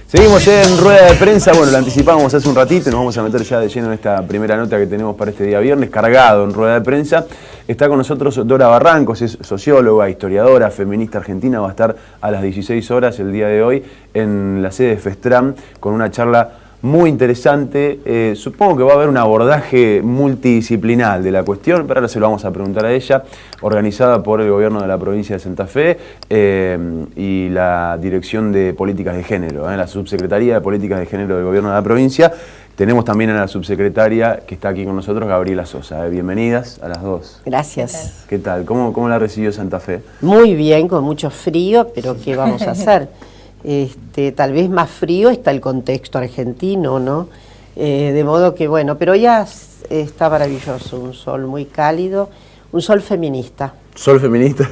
Seguimos en rueda de prensa, bueno, lo anticipábamos hace un ratito y nos vamos a meter ya de lleno en esta primera nota que tenemos para este día viernes, cargado en rueda de prensa. Está con nosotros Dora Barrancos, es socióloga, historiadora, feminista argentina, va a estar a las 16 horas el día de hoy en la sede de FESTRAM con una charla muy interesante. Supongo que va a haber un abordaje multidisciplinar de la cuestión, pero ahora se lo vamos a preguntar a ella, organizada por el gobierno de la provincia de Santa Fe y la Dirección de Políticas de Género, la Subsecretaría de Políticas de Género del gobierno de la provincia. Tenemos también a la subsecretaria que está aquí con nosotros, Gabriela Sosa. Bienvenidas a las dos. Gracias. ¿Qué tal? ¿Cómo la recibió Santa Fe? Muy bien, con mucho frío, pero ¿qué vamos a hacer? Tal vez más frío está el contexto argentino, ¿no? De modo que, bueno, pero ya está maravilloso, un sol muy cálido, un sol feminista. ¿Sol feminista?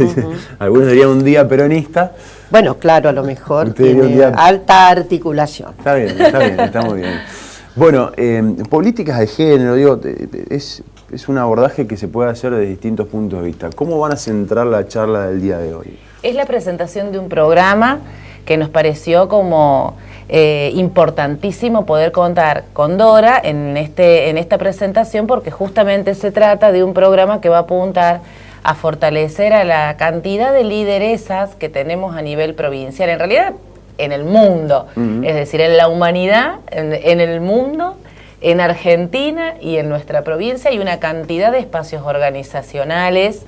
Algunos dirían un día peronista. Bueno, claro, a lo mejor tiene alta articulación. Está bien, está muy bien. Bueno, políticas de género, digo, es un abordaje que se puede hacer desde distintos puntos de vista. ¿Cómo van a centrar la charla del día de hoy? Es la presentación de un programa que nos pareció como importantísimo poder contar con Dora en esta presentación, porque justamente se trata de un programa que va a apuntar a fortalecer a la cantidad de lideresas que tenemos a nivel provincial, en realidad en el mundo, es decir, en la humanidad, en el mundo, en Argentina y en nuestra provincia hay una cantidad de espacios organizacionales,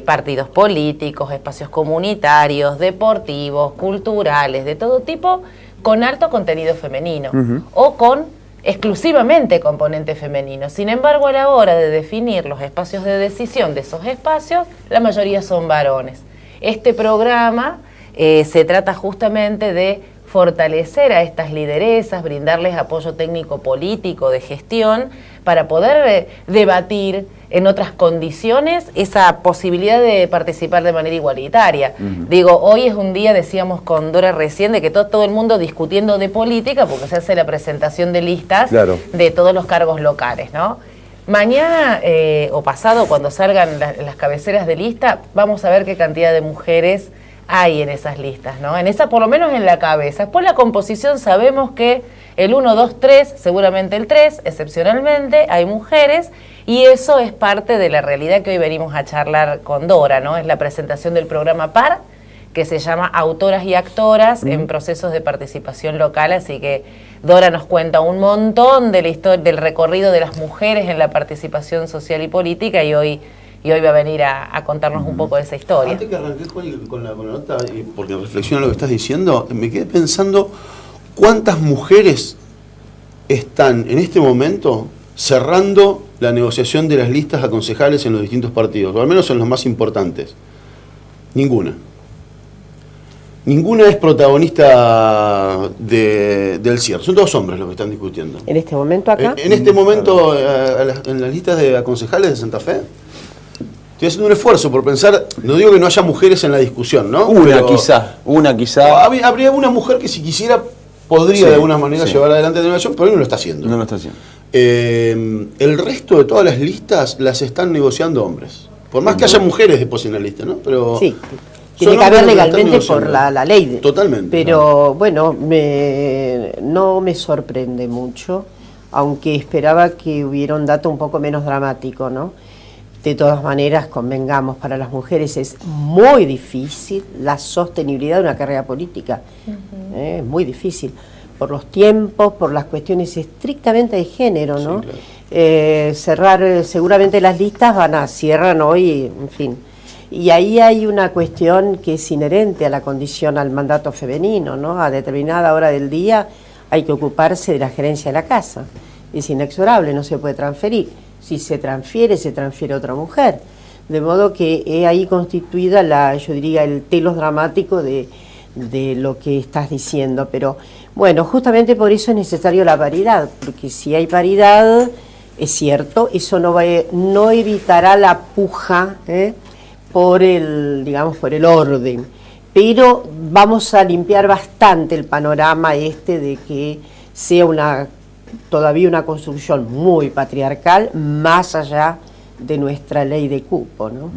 partidos políticos, espacios comunitarios, deportivos, culturales, de todo tipo, con alto contenido femenino o con exclusivamente componente femenino. Sin embargo, a la hora de definir los espacios de decisión de esos espacios, la mayoría son varones. Este programa se trata justamente de fortalecer a estas lideresas, brindarles apoyo técnico político de gestión para poder debatir en otras condiciones esa posibilidad de participar de manera igualitaria. Digo, hoy es un día, decíamos con Dora recién, de que todo el mundo discutiendo de política porque se hace la presentación de listas de todos los cargos locales, ¿no? Mañana o pasado, cuando salgan las cabeceras de lista, vamos a ver qué cantidad de mujeres hay en esas listas, ¿no? En esa, por lo menos en la cabeza. Después la composición sabemos que el 1, 2, 3, seguramente el 3, excepcionalmente, hay mujeres, y eso es parte de la realidad que hoy venimos a charlar con Dora, ¿no? Es la presentación del programa PAR, que se llama Autoras y Actoras en procesos de participación local, así que Dora nos cuenta un montón de la historia, del recorrido de las mujeres en la participación social y política, y hoy va a venir a contarnos un poco de esa historia. Antes que arranqué con la nota, porque reflexiono lo que estás diciendo, me quedé pensando cuántas mujeres están en este momento cerrando la negociación de las listas a concejales en los distintos partidos, o al menos en los más importantes. Ninguna. Ninguna es protagonista del cierre. Son todos hombres los que están discutiendo. ¿En este momento acá? En este momento, en las listas de concejales de Santa Fe, estoy haciendo un esfuerzo por pensar, no digo que no haya mujeres en la discusión, ¿no? Una quizá. Habría una mujer que si quisiera podría de alguna manera llevar adelante la negociación, pero hoy no lo está haciendo. No lo está haciendo. El resto de todas las listas las están negociando hombres. Por más que haya mujeres después en la lista, ¿no? Pero sí, tiene que haber legalmente por la ley. Totalmente. Pero bueno, no me sorprende mucho, aunque esperaba que hubiera un dato un poco menos dramático, ¿no? De todas maneras, convengamos, para las mujeres es muy difícil la sostenibilidad de una carrera política. Es muy difícil, por los tiempos, por las cuestiones estrictamente de género, ¿no? Sí, claro. Cerrar, seguramente las listas cierran hoy, en fin. Y ahí hay una cuestión que es inherente a la condición, al mandato femenino, ¿no? A determinada hora del día hay que ocuparse de la gerencia de la casa. Es inexorable, no se puede transferir. Si se transfiere otra mujer. De modo que he ahí constituida yo diría, el telos dramático de lo que estás diciendo. Pero bueno, justamente por eso es necesario la paridad, porque si hay paridad, es cierto, eso no evitará la puja por el orden. Pero vamos a limpiar bastante el panorama de que sea todavía una construcción muy patriarcal, más allá de nuestra ley de cupo, ¿no?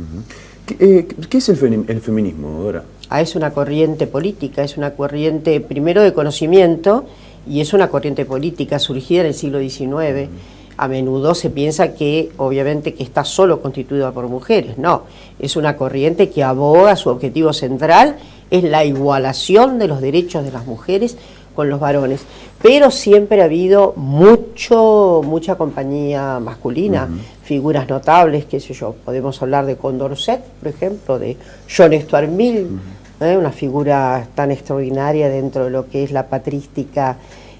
¿Qué es el feminismo, Dora? es una corriente política, es una corriente primero de conocimiento y es una corriente política surgida en el siglo XIX. A menudo se piensa que obviamente que está solo constituida por mujeres, no, es una corriente que aboga, su objetivo central es la igualación de los derechos de las mujeres con los varones, pero siempre ha habido mucha compañía masculina, figuras notables, qué sé yo, podemos hablar de Condorcet, por ejemplo, de John Stuart Mill, una figura tan extraordinaria dentro de lo que es la patrística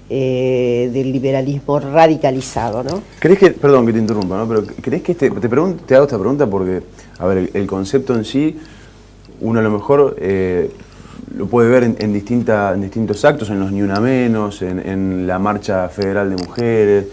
del liberalismo radicalizado, ¿no? ¿Crees que, perdón que te interrumpa, ¿no? Pero crees que te hago esta pregunta porque, a ver, el concepto en sí, uno a lo mejor lo puede ver en distintos actos, en los Ni Una Menos, en la Marcha Federal de Mujeres,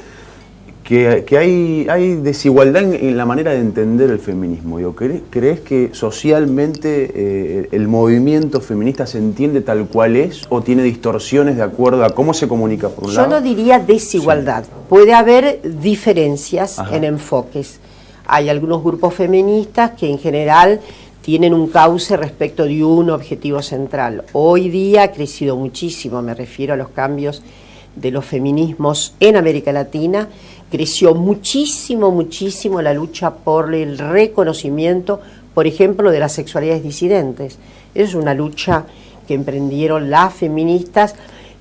que hay desigualdad en la manera de entender el feminismo. Digo, ¿crees que socialmente el movimiento feminista se entiende tal cual es o tiene distorsiones de acuerdo a cómo se comunica por un lado? Yo no diría desigualdad, sí. Puede haber diferencias en enfoques. Hay algunos grupos feministas que en general tienen un cauce respecto de un objetivo central. Hoy día ha crecido muchísimo, me refiero a los cambios de los feminismos en América Latina. Creció muchísimo la lucha por el reconocimiento, por ejemplo, de las sexualidades disidentes. Es una lucha que emprendieron las feministas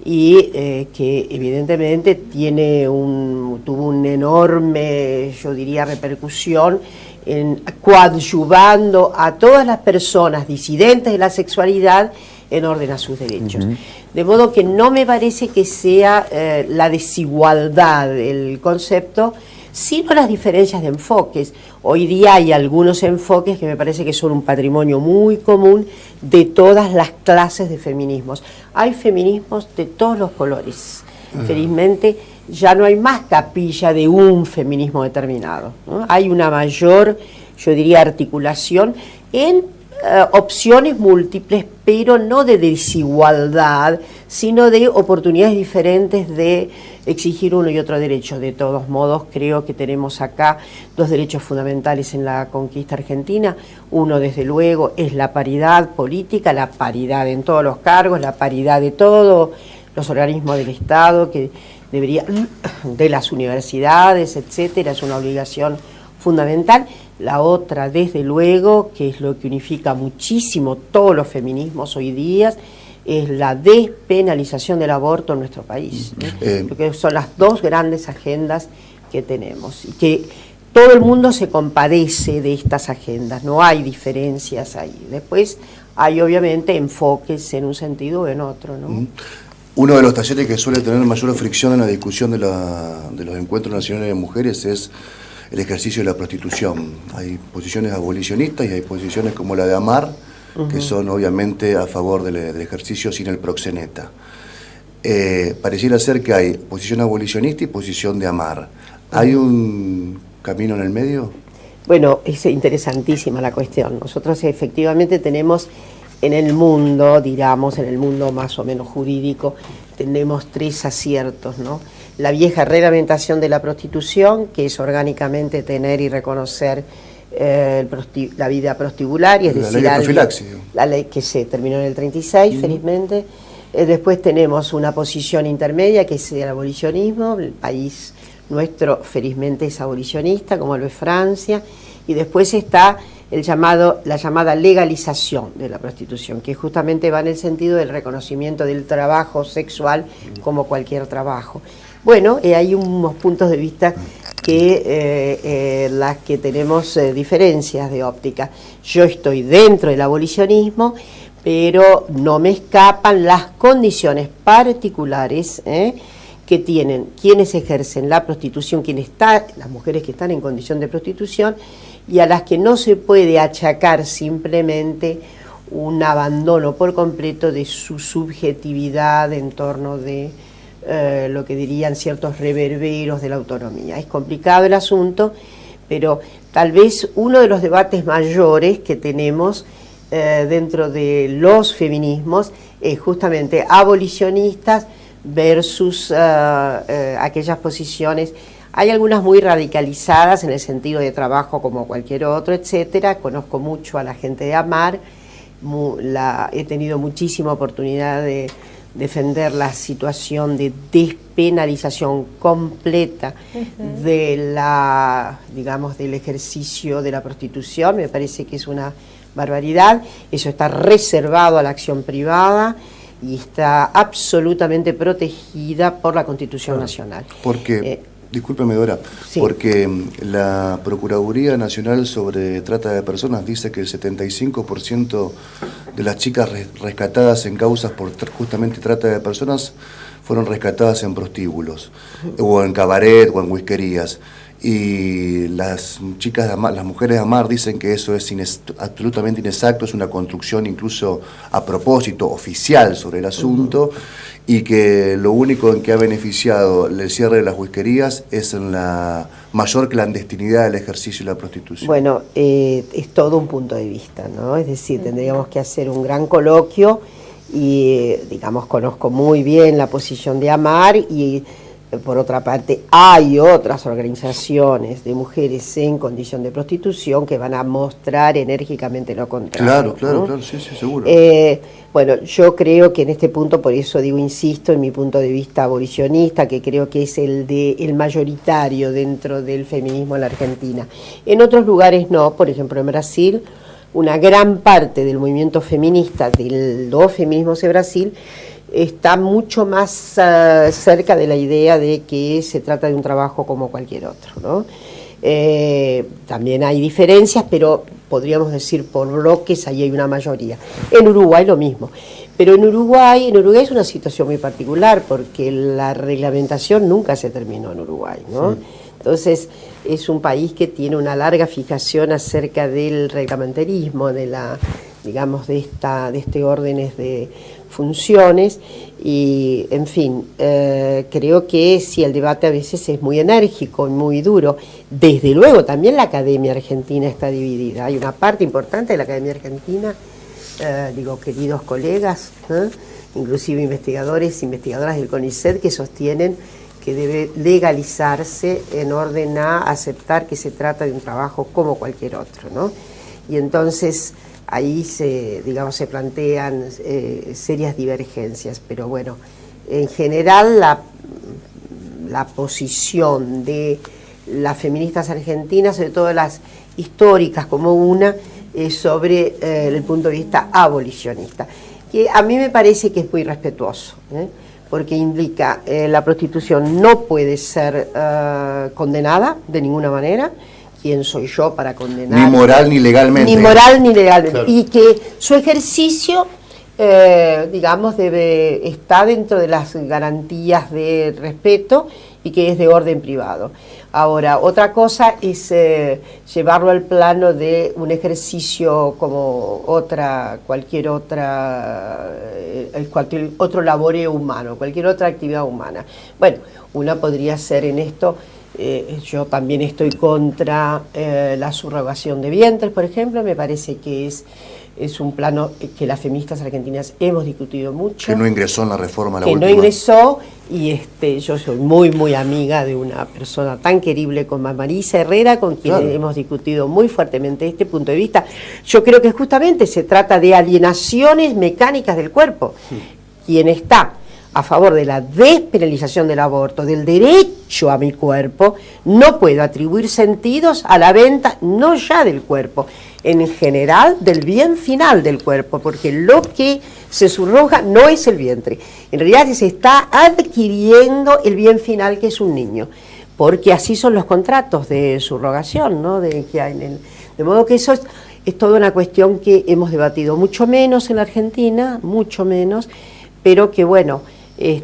y que evidentemente tuvo una enorme, yo diría, repercusión en coadyuvando a todas las personas disidentes de la sexualidad en orden a sus derechos. De modo que no me parece que sea la desigualdad el concepto, sino las diferencias de enfoques. Hoy día hay algunos enfoques que me parece que son un patrimonio muy común de todas las clases de feminismos. Hay feminismos de todos los colores. Felizmente ya no hay más capilla de un feminismo determinado, ¿no? Hay una mayor, yo diría, articulación en opciones múltiples, pero no de desigualdad, sino de oportunidades diferentes de exigir uno y otro derecho. De todos modos, creo que tenemos acá dos derechos fundamentales en la conquista argentina. Uno, desde luego, es la paridad política, la paridad en todos los cargos, la paridad de todos los organismos del Estado, que debería, de las universidades, etcétera, es una obligación fundamental. La otra, desde luego, que es lo que unifica muchísimo todos los feminismos hoy día, es la despenalización del aborto en nuestro país. Porque son las dos grandes agendas que tenemos y que todo el mundo se compadece de estas agendas, no hay diferencias ahí. Después hay obviamente enfoques en un sentido o en otro, ¿no? Uno de los talleres que suele tener mayor fricción en la discusión de los encuentros nacionales de mujeres es el ejercicio de la prostitución. Hay posiciones abolicionistas y hay posiciones como la de Amar, que son obviamente a favor del ejercicio sin el proxeneta. Pareciera ser que hay posición abolicionista y posición de Amar. ¿Hay un camino en el medio? Bueno, es interesantísima la cuestión. Nosotros efectivamente tenemos en el mundo, digamos, en el mundo más o menos jurídico, tenemos tres aciertos, ¿no? La vieja reglamentación de la prostitución, que es orgánicamente tener y reconocer la vida prostibularia, es decir, la ley que se terminó en el 36, felizmente. Después tenemos una posición intermedia, que es el abolicionismo. El país nuestro, felizmente, es abolicionista, como lo es Francia. Y después está la llamada legalización de la prostitución, que justamente va en el sentido del reconocimiento del trabajo sexual como cualquier trabajo. Bueno, hay unos puntos de vista que las que tenemos diferencias de óptica. Yo estoy dentro del abolicionismo, pero no me escapan las condiciones particulares que tienen quienes ejercen la prostitución, las mujeres que están en condición de prostitución, y a las que no se puede achacar simplemente un abandono por completo de su subjetividad en torno de lo que dirían ciertos reverberos de la autonomía. Es complicado el asunto, pero tal vez uno de los debates mayores que tenemos dentro de los feminismos es justamente abolicionistas versus aquellas posiciones. Hay algunas muy radicalizadas en el sentido de trabajo como cualquier otro, etcétera. Conozco mucho a la gente de Amar, he tenido muchísima oportunidad de defender la situación de despenalización completa de del ejercicio de la prostitución. Me parece que es una barbaridad. Eso está reservado a la acción privada y está absolutamente protegida por la Constitución Nacional. Porque, discúlpeme Dora, sí. Porque la Procuraduría Nacional sobre Trata de Personas dice que el 75% de las chicas rescatadas en causas por justamente trata de personas fueron rescatadas en prostíbulos, o en cabaret, o en whiskerías. Y las chicas de Amar, las mujeres de Amar dicen que eso es absolutamente inexacto, es una construcción incluso a propósito, oficial sobre el asunto, y que lo único en que ha beneficiado el cierre de las whiskerías es en la mayor clandestinidad del ejercicio de la prostitución. Bueno, es todo un punto de vista, ¿no? Es decir, tendríamos que hacer un gran coloquio y, digamos, conozco muy bien la posición de Amar y... Por otra parte, hay otras organizaciones de mujeres en condición de prostitución que van a mostrar enérgicamente lo contrario. Claro, ¿no? sí, seguro. Bueno, yo creo que en este punto, por eso digo, insisto en mi punto de vista abolicionista, que creo que es el mayoritario dentro del feminismo en la Argentina. En otros lugares no, por ejemplo en Brasil, una gran parte del movimiento feminista, de los feminismos de Brasil, está mucho más cerca de la idea de que se trata de un trabajo como cualquier otro, ¿no? También hay diferencias, pero podríamos decir por bloques, ahí hay una mayoría. En Uruguay lo mismo. Pero en Uruguay es una situación muy particular, porque la reglamentación nunca se terminó en Uruguay, ¿no? Sí. Entonces, es un país que tiene una larga fijación acerca del reglamentarismo, de este órdenes de funciones y, en fin, creo que sí, el debate a veces es muy enérgico y muy duro. Desde luego, también la Academia Argentina está dividida. Hay una parte importante de la Academia Argentina, queridos colegas, inclusive investigadoras del CONICET, que sostienen que debe legalizarse en orden a aceptar que se trata de un trabajo como cualquier otro, ¿no? Y entonces ahí se plantean serias divergencias, pero bueno, en general la posición de las feministas argentinas, sobre todo las históricas como una, sobre el punto de vista abolicionista, que a mí me parece que es muy respetuoso, porque implica la prostitución no puede ser condenada de ninguna manera. ¿Quién soy yo para condenar? Ni moral ni legalmente. Ni moral ni legalmente. Claro. Y que su ejercicio, está dentro de las garantías de respeto y que es de orden privado. Ahora, otra cosa es llevarlo al plano de un ejercicio como cualquier otro laboreo humano, cualquier otra actividad humana. Bueno, una podría ser en esto. Yo también estoy contra la subrogación de vientres, por ejemplo. Me parece que es un plano que las feministas argentinas hemos discutido mucho. Que no ingresó en la reforma la última. Que no ingresó, y yo soy muy, muy amiga de una persona tan querible como Marisa Herrera, con quien hemos discutido muy fuertemente este punto de vista. Yo creo que justamente se trata de alienaciones mecánicas del cuerpo. Quien está a favor de la despenalización del aborto, del derecho a mi cuerpo, no puedo atribuir sentidos a la venta, no ya del cuerpo, en general del bien final del cuerpo, porque lo que se subroga no es el vientre, en realidad se está adquiriendo el bien final, que es un niño, porque así son los contratos de subrogación, ¿no? De modo que eso es toda una cuestión que hemos debatido mucho menos en la Argentina, mucho menos, pero que bueno, hay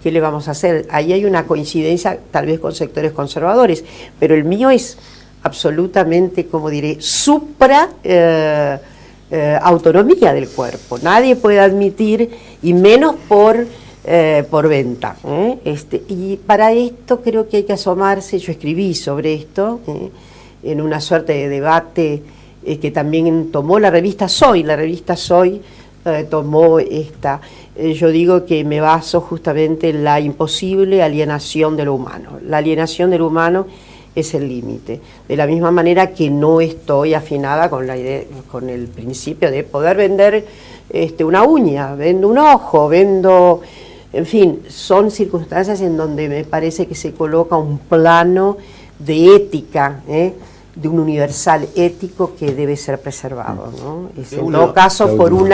¿qué le vamos a hacer? Ahí hay una coincidencia tal vez con sectores conservadores, pero el mío es absolutamente, como diré, autonomía del cuerpo. Nadie puede admitir, y menos por venta. Y para esto creo que hay que asomarse. Yo escribí sobre esto en una suerte de debate que también tomó la revista Soy. La revista Soy tomó esta. Yo digo que me baso justamente en la imposible alienación de lo humano. La alienación del humano es el límite. De la misma manera que no estoy afinada con la idea, con el principio de poder vender una uña, vendo un ojo, vendo... En fin, son circunstancias en donde me parece que se coloca un plano de ética, de un universal ético que debe ser preservado, ¿no? Es en todo caso por un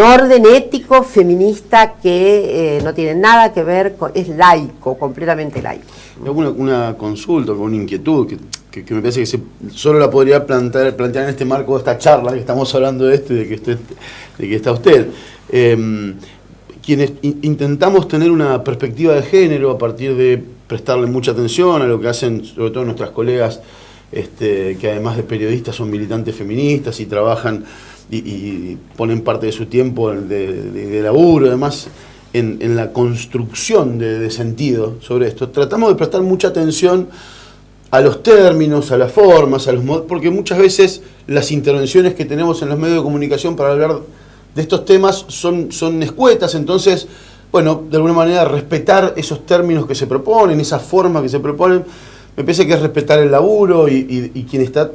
orden ético feminista que no tiene nada que ver con, es laico, completamente laico. Una consulta, una inquietud que me parece que solo la podría plantear en este marco de esta charla que estamos hablando de esto y de que está usted. Quienes intentamos tener una perspectiva de género a partir de prestarle mucha atención a lo que hacen sobre todo nuestras colegas que además de periodistas son militantes feministas y trabajan y ponen parte de su tiempo de laburo, además en la construcción de sentido sobre esto. Tratamos de prestar mucha atención a los términos, a las formas, a los modos, porque muchas veces las intervenciones que tenemos en los medios de comunicación para hablar de estos temas son escuetas, entonces, bueno, de alguna manera respetar esos términos que se proponen, esas formas que se proponen, me parece que es respetar el laburo y quien está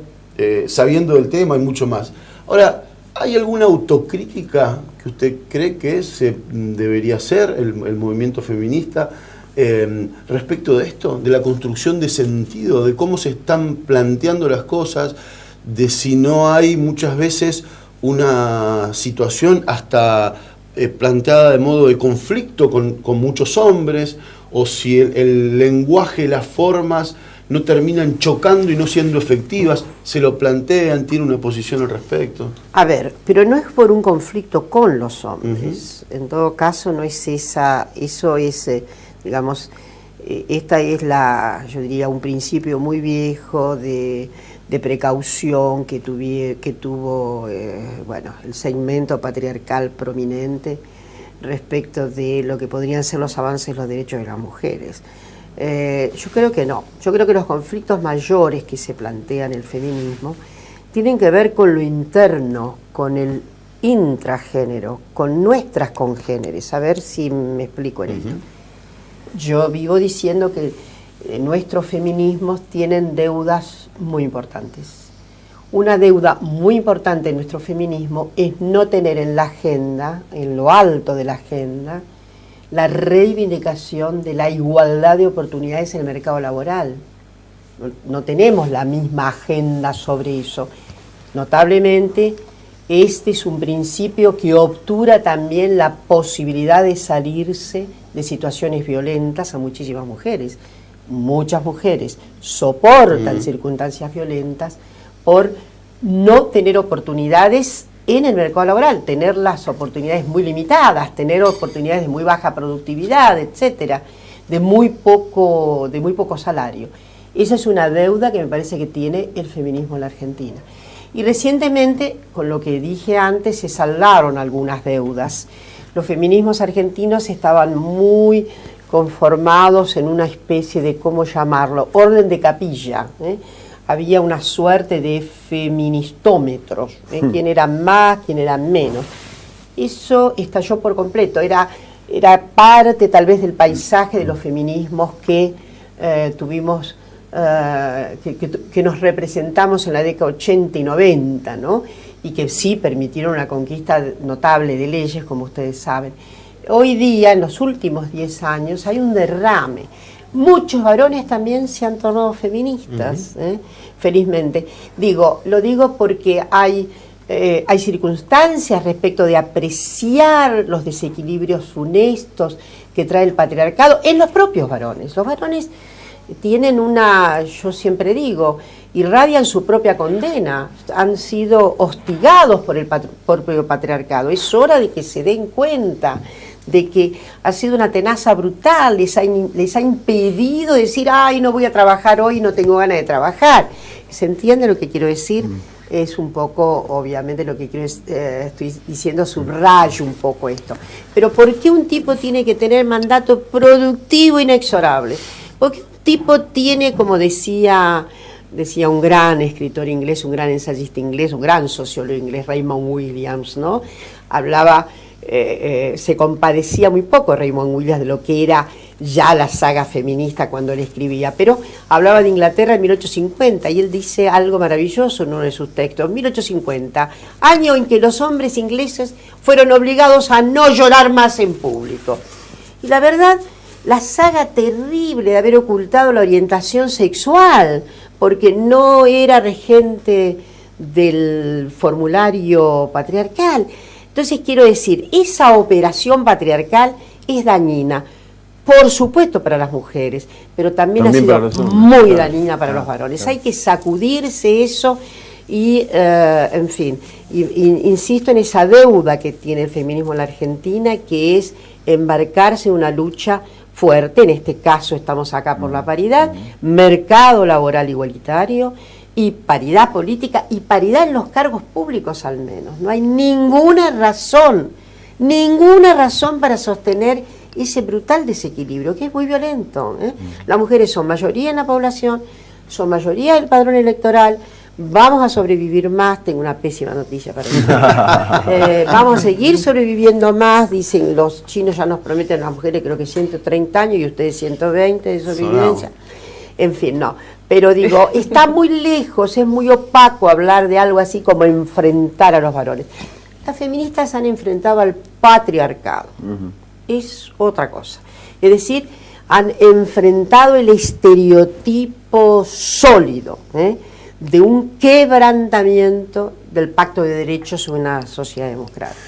sabiendo del tema y mucho más. Ahora, ¿hay alguna autocrítica que usted cree que se debería hacer el movimiento feminista respecto de esto, de la construcción de sentido, de cómo se están planteando las cosas, de si no hay muchas veces una situación hasta planteada de modo de conflicto con muchos hombres, o si el lenguaje, las formas no terminan chocando y no siendo efectivas, se lo plantean, tiene una posición al respecto? A ver, pero no es por un conflicto con los hombres, en todo caso no es eso es, digamos, esta es yo diría, un principio muy viejo de precaución que tuvo bueno, el segmento patriarcal prominente respecto de lo que podrían ser los avances en los derechos de las mujeres. Yo creo que no. Yo creo que los conflictos mayores que se plantean en el feminismo tienen que ver con lo interno, con el intragénero, con nuestras congéneres. A ver si me explico en esto. Yo vivo diciendo que nuestros feminismos tienen deudas muy importantes. Una deuda muy importante en nuestro feminismo es no tener en la agenda, en lo alto de la agenda, la reivindicación de la igualdad de oportunidades en el mercado laboral. No tenemos la misma agenda sobre eso. Notablemente, este es un principio que obtura también la posibilidad de salirse de situaciones violentas a muchísimas mujeres. Muchas mujeres soportan circunstancias violentas por no tener oportunidades en el mercado laboral, tener las oportunidades muy limitadas, tener oportunidades de muy baja productividad, etcétera, de muy poco salario. Esa es una deuda que me parece que tiene el feminismo en la Argentina. Y recientemente, con lo que dije antes, se saldaron algunas deudas. Los feminismos argentinos estaban muy conformados en una especie de, ¿cómo llamarlo?, orden de capilla. Había una suerte de feministómetros, quién era más, quién era menos. Eso estalló por completo, era parte tal vez del paisaje de los feminismos que tuvimos, que nos representamos en la década 80 y 90, ¿no? Y que sí permitieron una conquista notable de leyes, como ustedes saben. Hoy día, en los últimos 10 años, hay un derrame. Muchos varones también se han tornado feministas, felizmente. Lo digo porque hay circunstancias respecto de apreciar los desequilibrios funestos que trae el patriarcado en los propios varones. Los varones tienen yo siempre digo, irradian su propia condena, han sido hostigados por el propio patriarcado. Es hora de que se den cuenta de que ha sido una tenaza brutal, les ha impedido decir, ay, no voy a trabajar hoy, no tengo ganas de trabajar. ¿Se entiende lo que quiero decir? Es un poco, obviamente, lo que estoy diciendo, subrayo un poco esto. Pero ¿por qué un tipo tiene que tener mandato productivo inexorable? Porque un tipo tiene, como decía un gran escritor inglés, un gran ensayista inglés, un gran sociólogo inglés, Raymond Williams, ¿no? Hablaba, se compadecía muy poco Raymond Williams de lo que era ya la saga feminista cuando él escribía, pero hablaba de Inglaterra en 1850 y él dice algo maravilloso en uno de sus textos, 1850, año en que los hombres ingleses fueron obligados a no llorar más en público. Y la verdad, la saga terrible de haber ocultado la orientación sexual, porque no era regente del formulario patriarcal. Entonces quiero decir, esa operación patriarcal es dañina, por supuesto para las mujeres, pero también ha sido muy dañina para los varones. Hay que sacudirse eso y, en fin, insisto en esa deuda que tiene el feminismo en la Argentina, que es embarcarse en una lucha fuerte, en este caso estamos acá por la paridad, mercado laboral igualitario y paridad política y paridad en los cargos públicos al menos. No hay ninguna razón para sostener ese brutal desequilibrio, que es muy violento, ¿eh? Las mujeres son mayoría en la población, son mayoría del padrón electoral, vamos a sobrevivir más, tengo una pésima noticia para ustedes, vamos a seguir sobreviviendo más, dicen los chinos, ya nos prometen a las mujeres creo que 130 años y ustedes 120 de sobrevivencia, en fin, no, pero digo, está muy lejos, es muy opaco hablar de algo así como enfrentar a los varones. Las feministas han enfrentado al patriarcado, es otra cosa, es decir, han enfrentado el estereotipo sólido, de un quebrantamiento del pacto de derechos en una sociedad democrática.